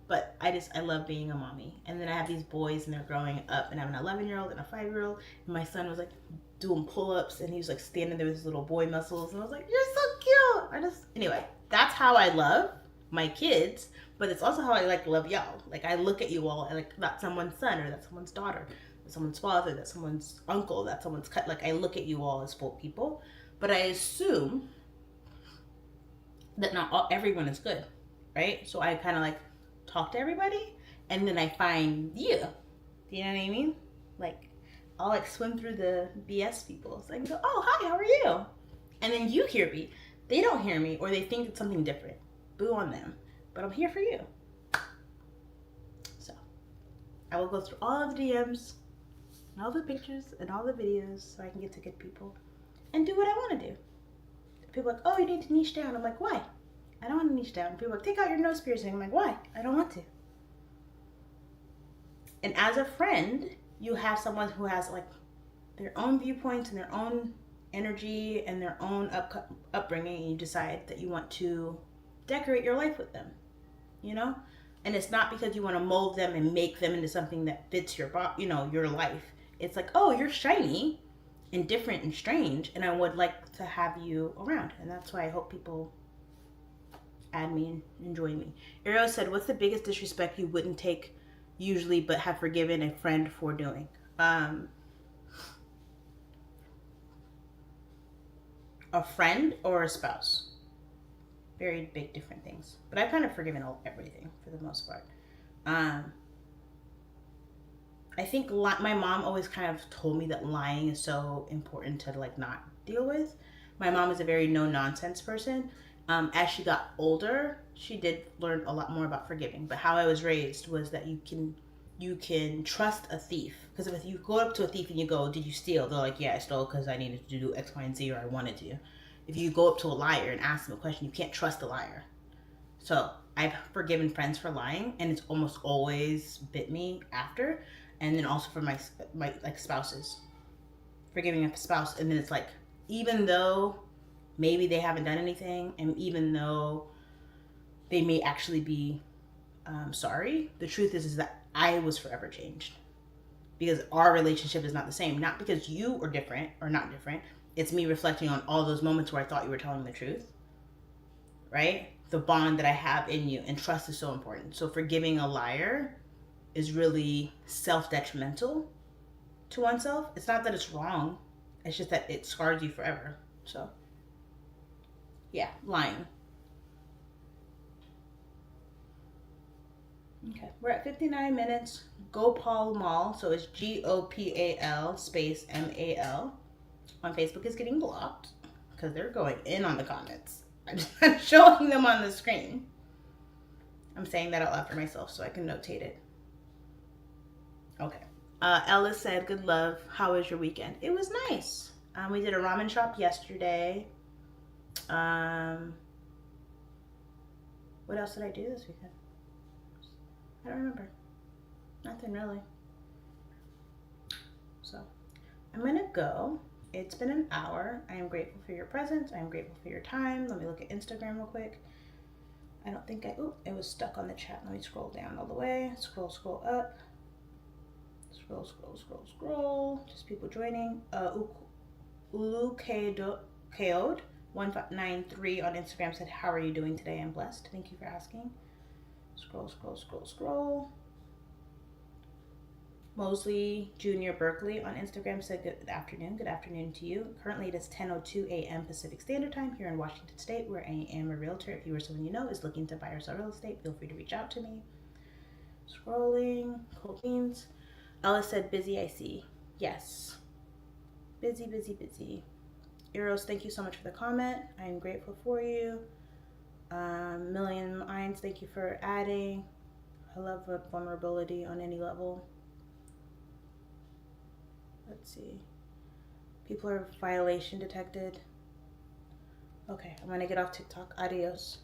but I love being a mommy. And then I have these boys and they're growing up, and I have an 11-year-old and a 5-year-old. And my son was like doing pull-ups and he was like standing there with his little boy muscles. And I was like, you're so cute. Anyway, that's how I love my kids, but it's also how I like love y'all. Like I look at you all and like that's someone's son or that's someone's daughter, that's someone's father, that's someone's uncle, that's someone's cut. Like I look at you all as full people, but I assume that not everyone is good, right? So I kind of like talk to everybody, and then I find you. Do you know what I mean? Like, I'll like swim through the BS people. So I can go, oh, hi, how are you? And then you hear me. They don't hear me, or they think it's something different. Boo on them. But I'm here for you. So, I will go through all of the DMs, and all the pictures, and all the videos, so I can get to good people, and do what I want to do. People are like, oh, you need to niche down. I'm like, why? I don't want to niche down. People are like, take out your nose piercing. I'm like, why? I don't want to. And as a friend, you have someone who has like their own viewpoints and their own energy and their own upbringing, and you decide that you want to decorate your life with them, you know? And it's not because you want to mold them and make them into something that fits your your life. It's like, oh, you're shiny and different and strange, and I would like to have you around. And that's why I hope people add me and enjoy me. Ariel said, what's the biggest disrespect you wouldn't take usually but have forgiven a friend for doing? A friend or a spouse? Very big different things. But I've kind of forgiven everything for the most part. I think my mom always kind of told me that lying is so important to like not deal with. My mom is a very no nonsense person. As she got older, she did learn a lot more about forgiving. But how I was raised was that you can trust a thief. Because if you go up to a thief and you go, did you steal? They're like, yeah, I stole because I needed to do X, Y, and Z, or I wanted to. If you go up to a liar and ask them a question, you can't trust a liar. So I've forgiven friends for lying, and it's almost always bit me after. And then also for my like spouses, forgiving a spouse, and then it's like, even though maybe they haven't done anything, and even though they may actually be sorry, the truth is that I was forever changed, because our relationship is not the same. Not because you are different or not different. It's me reflecting on all those moments where I thought you were telling the truth, right? The bond that I have in you, and trust is so important. So forgiving a liar is really self-detrimental to oneself. It's not that it's wrong. It's just that it scars you forever. So, yeah, lying. Okay, we're at 59 minutes. Gopal Mall, so it's GOPAL space MAL. On Facebook is getting blocked because they're going in on the comments. I'm showing them on the screen. I'm saying that out loud for myself so I can notate it. Okay. Ellis said, good love. How was your weekend? It was nice. We did a ramen shop yesterday. What else did I do this weekend? I don't remember. Nothing really. So, I'm gonna go. It's been an hour. I am grateful for your presence. I am grateful for your time. Let me look at Instagram real quick. I don't think it was stuck on the chat. Let me scroll down all the way. Scroll up. Scroll. Just people joining. Ulu Kaode 1593 on Instagram said, "How are you doing today? I'm blessed. Thank you for asking." Scroll. Mosley Jr. Berkeley on Instagram said, "Good afternoon. Good afternoon to you. Currently, it is 10:02 a.m. Pacific Standard Time here in Washington State, where I am a realtor. If you or someone you know is looking to buy or sell real estate, feel free to reach out to me." Scrolling. Cool beans. Ellis said, "Busy, I see." Yes. Busy. Eros, thank you so much for the comment. I am grateful for you. Million Minds, thank you for adding. I love vulnerability on any level. Let's see. People are violation detected. Okay, I'm gonna get off TikTok. Adios.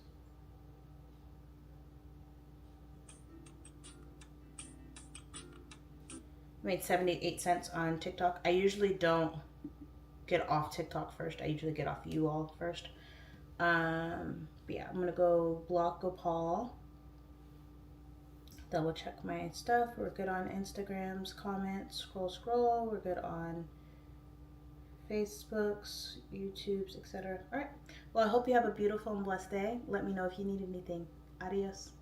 Made 78 cents on TikTok. I usually don't get off TikTok first. I usually get off you all first. But yeah, I'm gonna go block Gopal. Double check my stuff. We're good on Instagrams, comments, scroll. We're good on Facebooks, YouTubes, etc. All right. Well, I hope you have a beautiful and blessed day. Let me know if you need anything. Adios.